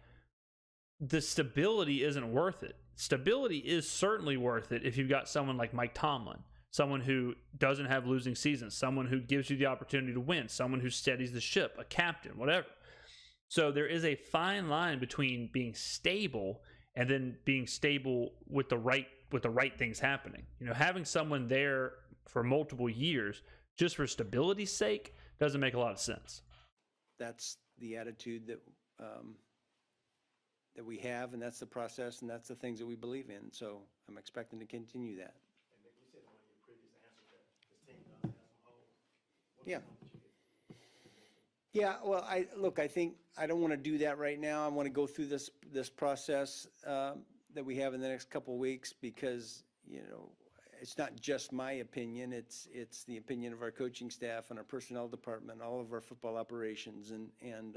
S1: the stability isn't worth it. Stability is certainly worth it if you've got someone like Mike Tomlin, someone who doesn't have losing seasons, someone who gives you the opportunity to win, someone who steadies the ship, a captain, whatever. So there is a fine line between being stable and then being stable with the right things happening. You know, having someone there for multiple years just for stability's sake doesn't make a lot of sense.
S2: that's the attitude that we have, and that's the process, and that's the things that we believe in. So I'm expecting to continue that.
S3: And like you said in one of your previous answers, that this team does have some holes. What's
S2: Yeah.
S3: the one that you get?
S2: Yeah, well, I think I don't want to do that right now. I want to go through this process that we have in the next couple of weeks, because, you know, it's not just my opinion. It's the opinion of our coaching staff and our personnel department, all of our football operations, and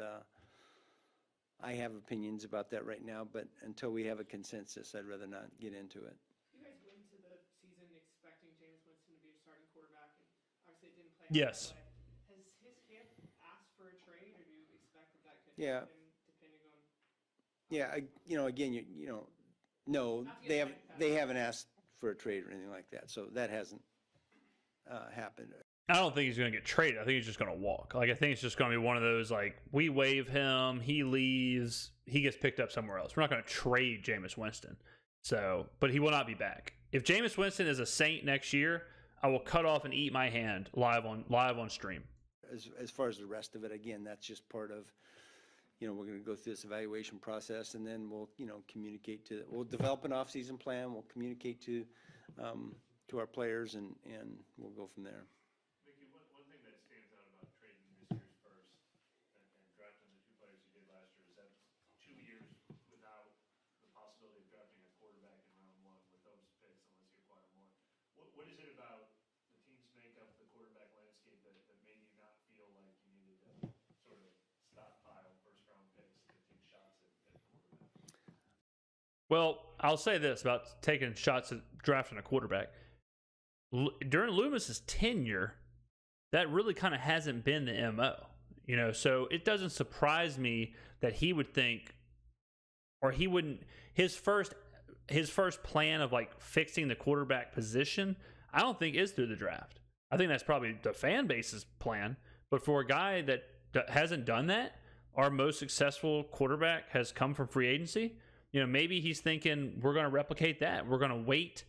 S2: I have opinions about that right now. But until we have a consensus, I'd rather not get into it.
S4: You guys went into the season expecting Jameis Winston to be your starting quarterback, and obviously it didn't play out.
S1: Yes.
S4: But has his camp asked for a trade, or do you expect that could
S2: Yeah.
S4: happen depending on?
S2: Yeah, again, no, they haven't asked for a trade or anything like that, so that hasn't happened.
S1: I don't think he's going to get traded. I think he's just going to walk. Like, I think it's just going to be one of those, like, we waive him, he leaves, he gets picked up somewhere else. We're not going to trade Jameis Winston. So, but he will not be back. If Jameis Winston is a Saint next year, I will cut off and eat my hand live on stream.
S2: As far as the rest of it, again, that's just part of, we're going to go through this evaluation process, and then we'll, communicate we'll develop an off-season plan, we'll communicate to our players, and we'll go from there.
S5: Mickey, one thing that stands out about trading this year's first and drafting the two players you did last year is that 2 years without the possibility of drafting a quarterback in round 1 with those picks unless you acquire more. What is it about the team's makeup, the quarterback landscape that made you not feel like you needed to sort of stockpile first round picks to take shots at quarterback?
S1: Well, I'll say this about taking shots at drafting a quarterback. During Loomis's tenure, that really kind of hasn't been the MO, you know. So it doesn't surprise me that he would think, or he wouldn't. His first plan of like fixing the quarterback position, I don't think is through the draft. I think that's probably the fan base's plan. But for a guy that hasn't done that, our most successful quarterback has come from free agency. You know, maybe he's thinking we're going to replicate that. We're going to wait.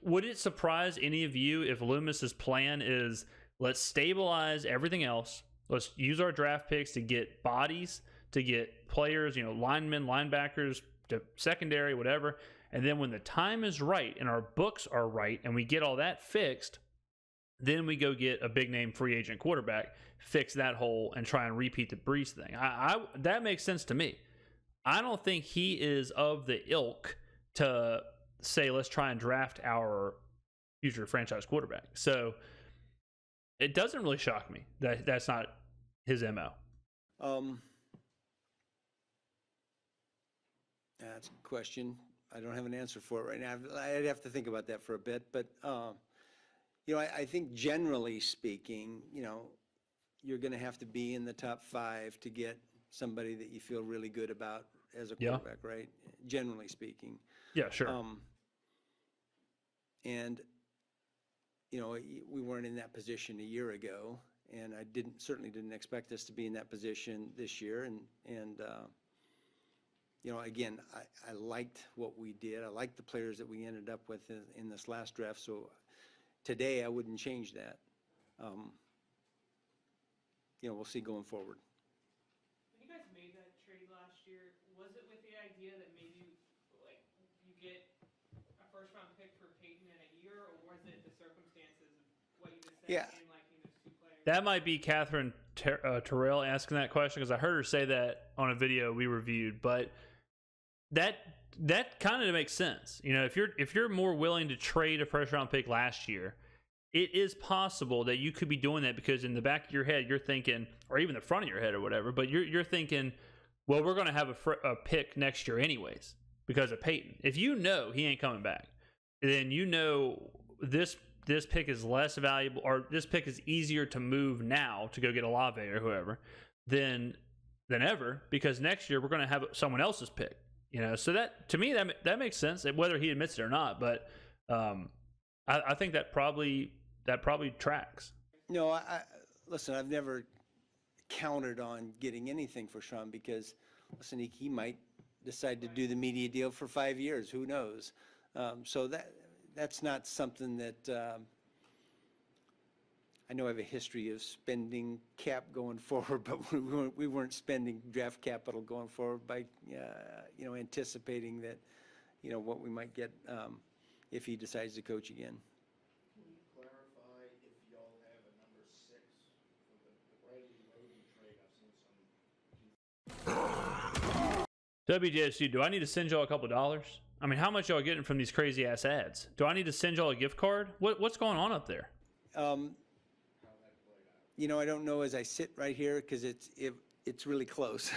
S1: Would it surprise any of you if Loomis's plan is let's stabilize everything else? Let's use our draft picks to get bodies, to get players, you know, linemen, linebackers, to secondary, whatever. And then when the time is right and our books are right and we get all that fixed, then we go get a big name free agent quarterback, fix that hole, and try and repeat the Brees thing. That makes sense to me. I don't think he is of the ilk to say, let's try and draft our future franchise quarterback. So it doesn't really shock me that that's not his MO.
S2: That's a question. I don't have an answer for it right now. I'd have to think about that for a bit. But, you know, I think generally speaking, you know, you're going to have to be in the top 5 to get somebody that you feel really good about as a quarterback, right? Generally speaking.
S1: Yeah, sure.
S2: And, you know, we weren't in that position a year ago, and I certainly didn't expect us to be in that position this year. And you know, again, I liked what we did. I liked the players that we ended up with in this last draft. So today I wouldn't change that. You know, we'll see going forward.
S4: When you guys made that trade last year, was it with the idea that maybe like you get a first-round pick for Payton in a year, or was it the circumstances of what you just said,
S2: Yeah.
S4: and liking those 2 players?
S1: That might be Catherine Terrell asking that question, because I heard her say that on a video we reviewed. But that kind of makes sense. You know, if you're more willing to trade a first round pick last year, it is possible that you could be doing that because in the back of your head you're thinking, or even the front of your head or whatever, but you're thinking, well, we're going to have a pick next year anyways because of Payton. If you know he ain't coming back, then you know this pick is less valuable, or this pick is easier to move now to go get Olave or whoever than ever, because next year we're going to have someone else's pick. You know, so that to me that makes sense, whether he admits it or not. But I think that probably tracks.
S2: No, listen, I've never counted on getting anything for Sean because, listen, he might decide to do the media deal for 5 years. Who knows? So that's not something that I know I have a history of spending cap going forward, but we weren't spending draft capital going forward by, you know, anticipating that, you know, what we might get if he decides to coach again.
S3: Can you clarify if y'all have a number 6 for the Bradley Roby trade? I've seen some.
S1: WDSU, do I need to send y'all a couple dollars? I mean, how much y'all getting from these crazy ass ads? Do I need to send y'all a gift card? What's going on up there?
S2: You know, I don't know as I sit right here because it's really close.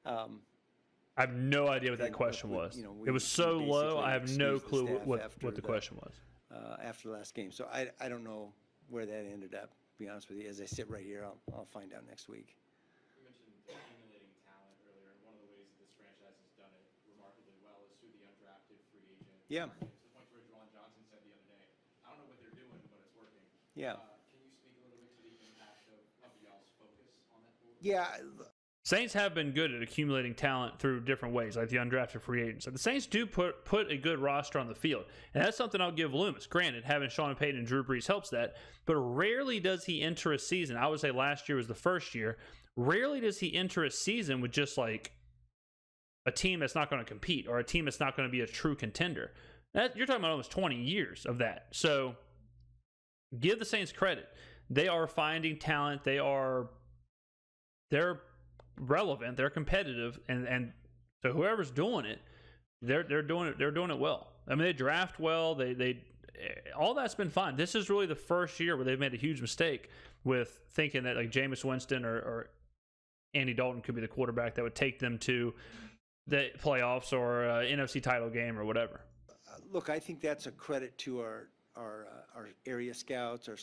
S1: I have no idea what that question was.
S2: You know,
S1: it was so low. I have no
S2: excused the
S1: clue
S2: staff
S1: what
S2: after
S1: the question was.
S2: After the last game. So I don't know where that ended up, to be honest with you. As I sit right here, I'll find out next week.
S6: You mentioned accumulating talent earlier, and one of the ways that this franchise has done it remarkably well is through the undrafted free agent
S2: Yeah.
S6: market. To the point where Ron Johnson said the other day, I don't know what they're doing, but it's working.
S2: Yeah.
S6: Can you speak a little bit to the impact of y'all's focus on that pool?
S2: Yeah.
S1: Saints have been good at accumulating talent through different ways, like the undrafted free agents. And the Saints do put a good roster on the field. And that's something I'll give Loomis. Granted, having Sean Payton and Drew Brees helps that, but rarely does he enter a season. I would say last year was the first year. Rarely does he enter a season with just like a team that's not going to compete or a team that's not going to be a true contender. You're talking about almost 20 years of that. So give the Saints credit. They are finding talent. They're relevant, they're competitive, and so whoever's doing it, they're doing it well. I mean, they draft well, they all that's been fine. This is really the first year where they've made a huge mistake with thinking that like Jameis Winston or Andy Dalton could be the quarterback that would take them to the playoffs or NFC title game or whatever.
S2: look, I think that's a credit to our area scouts, our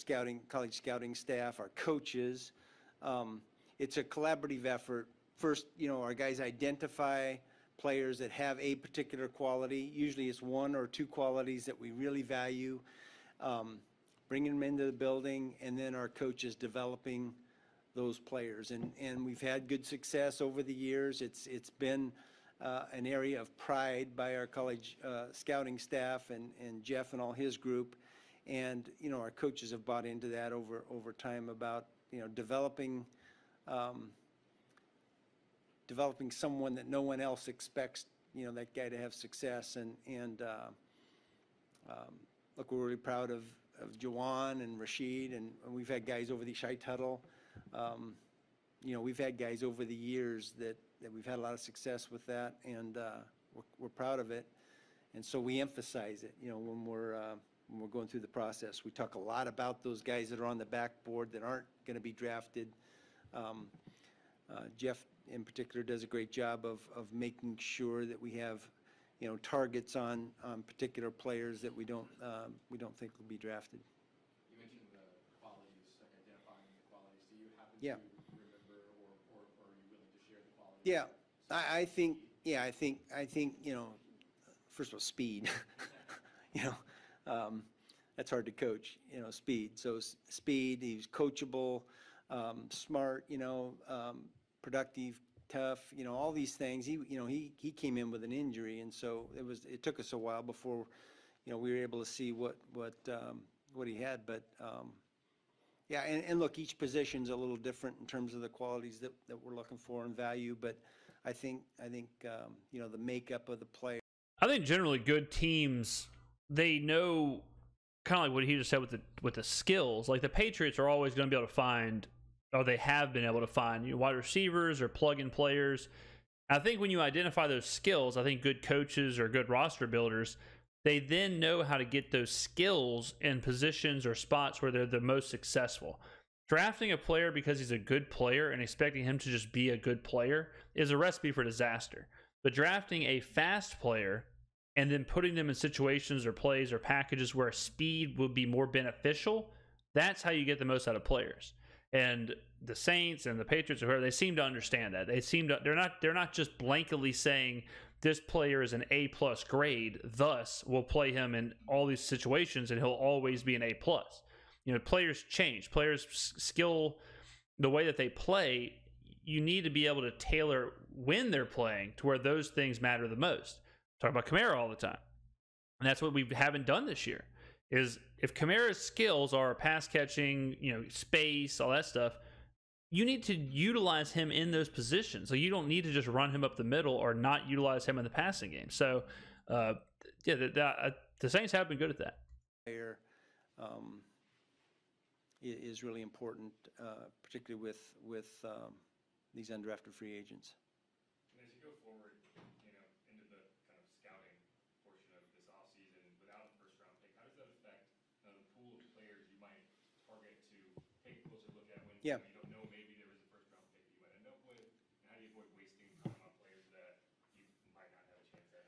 S2: college scouting staff, our coaches. It's a collaborative effort. First, our guys identify players that have a particular quality. Usually it's one or two qualities that we really value, bringing them into the building, and then our coaches developing those players. And we've had good success over the years. It's been an area of pride by our college scouting staff and Jeff and all his group. And, our coaches have bought into that over time about, developing someone that no one else expects, that guy to have success. And look, we're really proud of Jawan and Rashid, and we've had guys over the Shy Tuttle. We've had guys over the years that we've had a lot of success with that, and we're proud of it. And so we emphasize it, when we're going through the process. We talk a lot about those guys that are on the backboard that aren't going to be drafted. Jeff, in particular, does a great job of making sure that we have, targets on particular players that we don't think will be drafted.
S6: You mentioned the qualities, like identifying the qualities. Do you happen
S2: Yeah.
S6: to remember, or are you willing to share the qualities?
S2: Yeah, I think, first of all, speed. That's hard to coach, speed. So speed, he's coachable, smart, productive, tough, all these things. He came in with an injury, and so it took us a while before, we were able to see what he had. But yeah, and look, each position's a little different in terms of the qualities that we're looking for and value. But I think the makeup of the player.
S1: I think generally good teams, they know, kind of like what he just said with the skills. Like the Patriots are always going to be able to find, or they have been able to find, wide receivers or plug-in players. I think when you identify those skills, I think good coaches or good roster builders, they then know how to get those skills in positions or spots where they're the most successful. Drafting a player because he's a good player and expecting him to just be a good player is a recipe for disaster. But drafting a fast player and then putting them in situations or plays or packages where speed would be more beneficial, that's how you get the most out of players. And the Saints and the Patriots, or whoever, they seem to understand that. They're not just blanketly saying this player is an A+ grade, thus we'll play him in all these situations and he'll always be an A+. Players change. Players' skill, the way that they play, you need to be able to tailor when they're playing to where those things matter the most. Talk about Kamara all the time. And that's what we haven't done this year. Is if Kamara's skills are pass catching, space, all that stuff, you need to utilize him in those positions. So you don't need to just run him up the middle or not utilize him in the passing game. So, the Saints have been good at that.
S2: Player is really important, particularly with these undrafted free agents.
S5: And as you go forward, into the kind of scouting portion of this offseason, without a first-round pick, how does that affect the pool of players you might target to take a closer look at when
S2: Yeah.
S5: you don't know maybe there is a first-round pick that you might end up with? And how do you avoid wasting time on players that you might not have a chance at?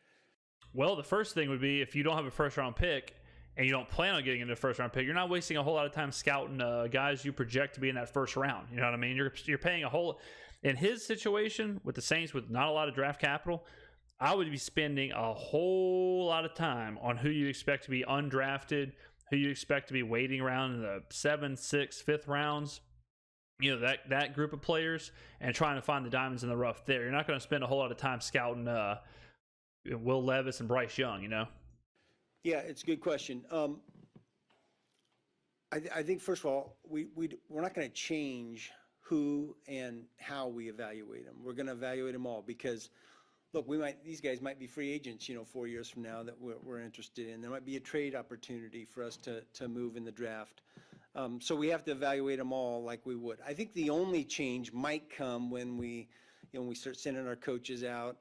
S1: Well, the first thing would be if you don't have a first-round pick and you don't plan on getting into a first-round pick, you're not wasting a whole lot of time scouting guys you project to be in that first round. You know what I mean? You're paying a whole... In his situation with the Saints with not a lot of draft capital, I would be spending a whole lot of time on who you expect to be undrafted, who you expect to be waiting around in the 7th, 6th, 5th rounds. That group of players, and trying to find the diamonds in the rough there. You're not going to spend a whole lot of time scouting Will Levis and Bryce Young,
S2: Yeah, it's a good question. I think, first of all, we're not going to change who and how we evaluate them. We're going to evaluate them all because, look, these guys might be free agents, 4 years from now that we're interested in. There might be a trade opportunity for us to move in the draft. So we have to evaluate them all like we would. I think the only change might come when we start sending our coaches out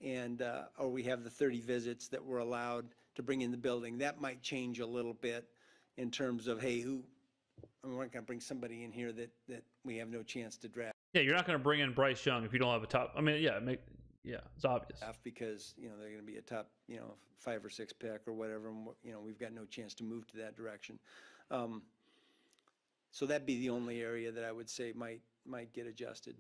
S2: and or we have the 30 visits that we're allowed to bring in the building. That might change a little bit in terms of, hey, we're not going to bring somebody in here that we have no chance to draft.
S1: Yeah, you're not going to bring in Bryce Young if you don't have a top. I mean, yeah, Yeah, it's obvious.
S2: because, they're going to be a top, 5 or 6 pick or whatever. And, we've got no chance to move to that direction. So that'd be the only area that I would say might get adjusted.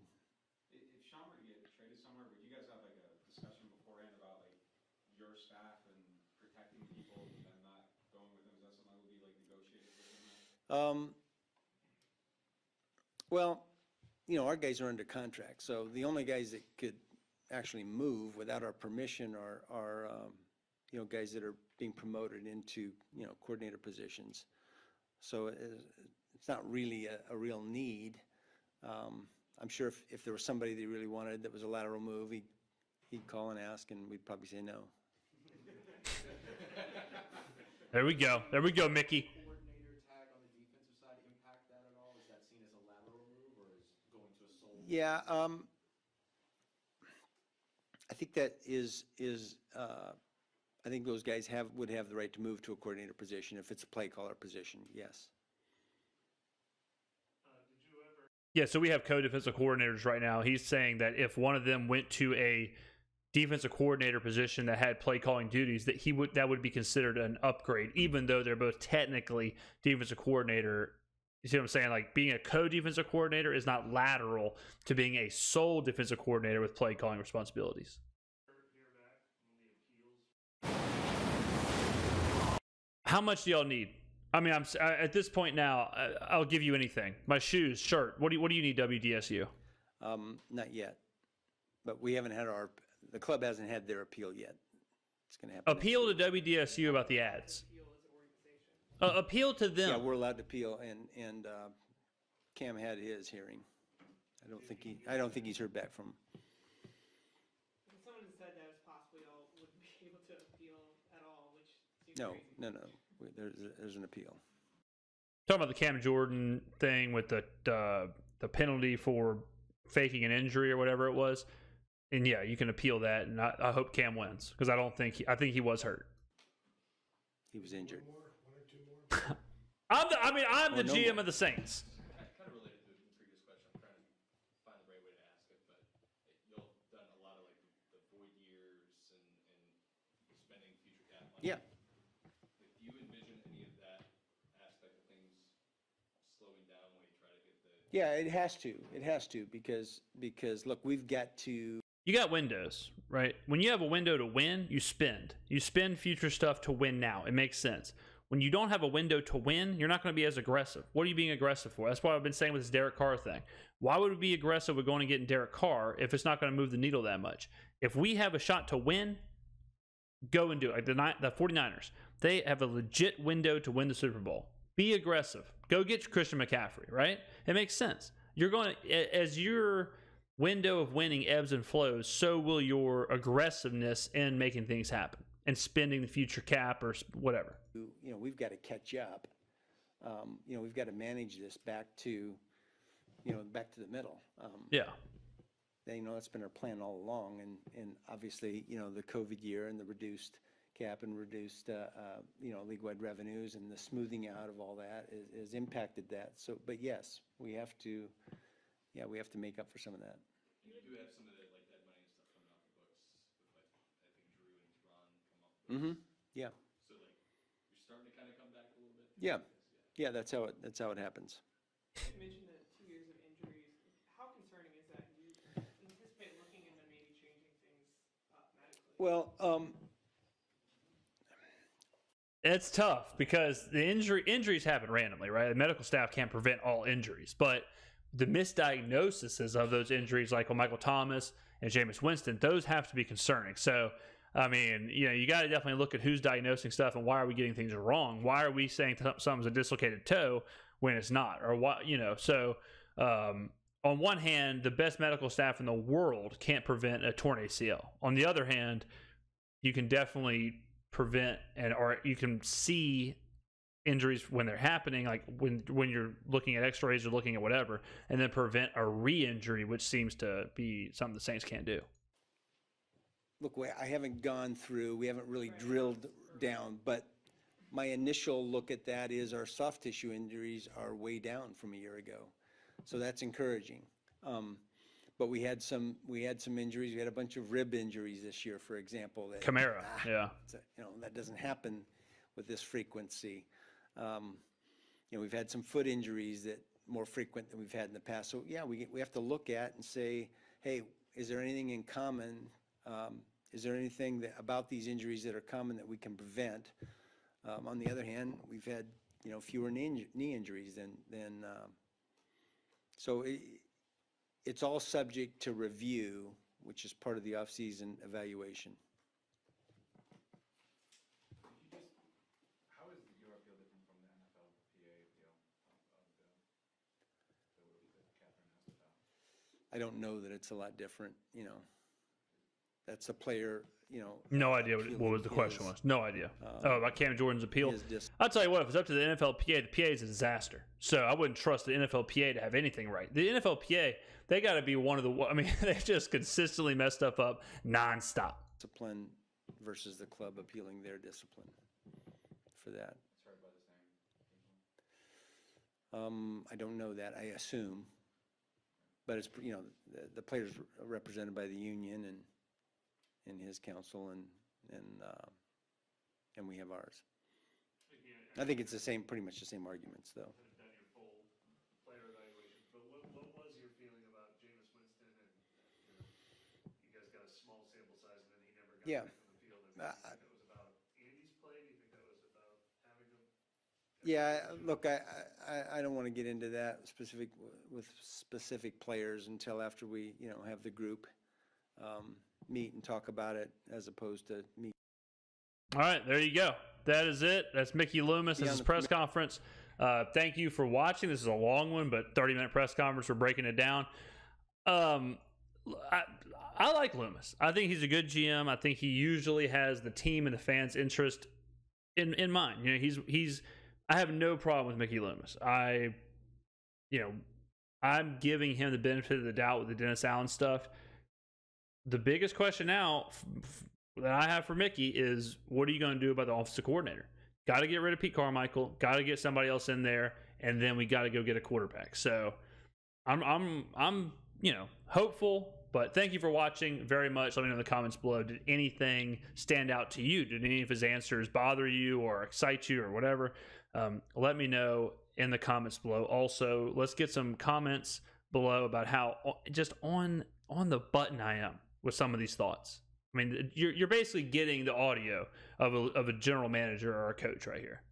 S8: If Sean were to get traded somewhere, would you guys have like a discussion beforehand about like your staff and protecting people and then not going with him? Is that something that would be like negotiated with him?
S2: Well, our guys are under contract, so the only guys that could actually move without our permission are guys that are being promoted into, coordinator positions. So it's not really a real need. I'm sure if there was somebody that he really wanted that was a lateral move, he'd call and ask, and we'd probably say no.
S1: There we go, Mickey.
S6: Coordinator tag on the defensive side impact that at all? Is that seen as a lateral move, or is going to a sole?
S2: Yeah, I think that is I think those guys would have the right to move to a coordinator position if it's a play caller position. Yes.
S1: Yeah, so we have co-defensive coordinators right now. He's saying that if one of them went to a defensive coordinator position that had play calling duties, that would be considered an upgrade, even though they're both technically defensive coordinator. You see what I'm saying? Like, being a co-defensive coordinator is not lateral to being a sole defensive coordinator with play calling responsibilities. How much do y'all need? I mean, at this point now, I'll give you anything. My shoes, shirt. What do you need, WDSU?
S2: Not yet, but we haven't had the club hasn't had their appeal yet. It's going to happen.
S1: Appeal to WDSU about the ads. Appeal to them.
S2: Yeah, we're allowed to appeal, and Cam had his hearing. I don't think he's heard back from.
S4: Someone said that it's possible y'all wouldn't be able to appeal at all, which seems
S2: No,
S4: crazy.
S2: no. There's an appeal.
S1: Talking about the Cam Jordan thing with the penalty for faking an injury or whatever it was, and yeah, you can appeal that, and I hope Cam wins because I think he was hurt.
S2: He was injured.
S1: I'm the GM of the Saints.
S6: Kind of related to the previous question. I'm trying to find the right way to ask it, but y'all done a lot of like the void years and spending future cap money.
S2: Yeah.
S6: Do you envision any of that aspect of things slowing down when you try to get the?
S2: Yeah, it has to. It has to because look, we've got to.
S1: You got windows, right? When you have a window to win, you spend. You spend future stuff to win now. It makes sense. When you don't have a window to win, you're not going to be as aggressive. What are you being aggressive for? That's what I've been saying with this Derek Carr thing. Why would we be aggressive with going and getting Derek Carr if it's not going to move the needle that much? If we have a shot to win, go and do it. Like the 49ers, they have a legit window to win the Super Bowl. Be aggressive. Go get Christian McCaffrey, right? It makes sense. You're going to, as your window of winning ebbs and flows, so will your aggressiveness in making things happen and spending the future cap or whatever.
S2: We've got to catch up. We've got to manage this back to the middle.
S1: Yeah.
S2: That's been our plan all along, and obviously, the COVID year and the reduced cap and reduced, league-wide revenues and the smoothing out of all that has impacted that. So, but yes, we have to make up for some of that.
S6: You do have some of that, like that money and stuff coming off the books with like, I think Drew and Ron come up with.
S2: Mm-hmm. Yeah.
S6: So like, you're starting to kind of come back a little bit.
S2: Yeah. Yeah. That's how it happens.
S4: You mentioned the 2 years of injuries. How concerning is that? Do you anticipate looking into maybe changing things medically?
S2: Well,
S1: it's tough because the injuries happen randomly, right? The medical staff can't prevent all injuries, but the misdiagnoses of those injuries, like Michael Thomas and Jameis Winston, those have to be concerning. So, I mean, you got to definitely look at who's diagnosing stuff and why are we getting things wrong? Why are we saying something's a dislocated toe when it's not? Or what, So, on one hand, the best medical staff in the world can't prevent a torn ACL. On the other hand, you can definitely prevent or you can see injuries when they're happening, like when you're looking at x-rays or looking at whatever, and then prevent a re-injury, which seems to be something the Saints can't do.
S2: Look, I haven't gone through, we haven't really drilled down, but my initial look at that is our soft tissue injuries are way down from a year ago. So that's encouraging. but we had some injuries. We had a bunch of rib injuries this year, for example.
S1: Camara, yeah.
S2: That doesn't happen with this frequency. We've had some foot injuries that more frequent than we've had in the past. So yeah, we have to look at and say, hey, is there anything in common? Is there anything about these injuries that are common that we can prevent? On the other hand, we've had fewer knee injuries than so it's all subject to review, which is part of the off-season evaluation.
S6: How is your appeal different from the NFLPA appeal that Catherine asked about?
S2: I don't know that it's a lot different. That's a player.
S1: No idea what was the question was. No idea. About Cam Jordan's appeal. I'll tell you what, if it's up to the NFLPA, the PA is a disaster. So I wouldn't trust the NFLPA to have anything right. The NFLPA, they got to be one of the. I mean, they just consistently mess stuff up nonstop.
S2: Discipline versus the club appealing their discipline for that.
S6: It's heard by the same people.
S2: I don't know that. I assume, but it's the players are represented by the union and his counsel and we have ours. I think it's pretty much the same arguments though.
S5: Haven't done your full player evaluation, but what was your feeling about Jameis Winston and you guys got a small sample size and then he never got back on the field? Do you think it was about Andy's play? Do you think that was about having him?
S2: Yeah, look, I don't want to get into that with specific players until after we have the group meet and talk about it, as opposed to me.
S1: All right, there you go. That is it. That's Mickey Loomis. This is press conference. Thank you for watching. This is a long one, but 30-minute press conference. We're breaking it down. I like Loomis. I think he's a good GM. I think he usually has the team and the fans' interest in mind. I have no problem with Mickey Loomis. I'm giving him the benefit of the doubt with the Dennis Allen stuff. The biggest question now that I have for Mickey is, what are you going to do about the offensive coordinator? Got to get rid of Pete Carmichael. Got to get somebody else in there, and then we got to go get a quarterback. So I'm hopeful. But thank you for watching very much. Let me know in the comments below. Did anything stand out to you? Did any of his answers bother you or excite you or whatever? Let me know in the comments below. Also, let's get some comments below about how just on the button I am with some of these thoughts. I mean, you're basically getting the audio of a general manager or a coach right here.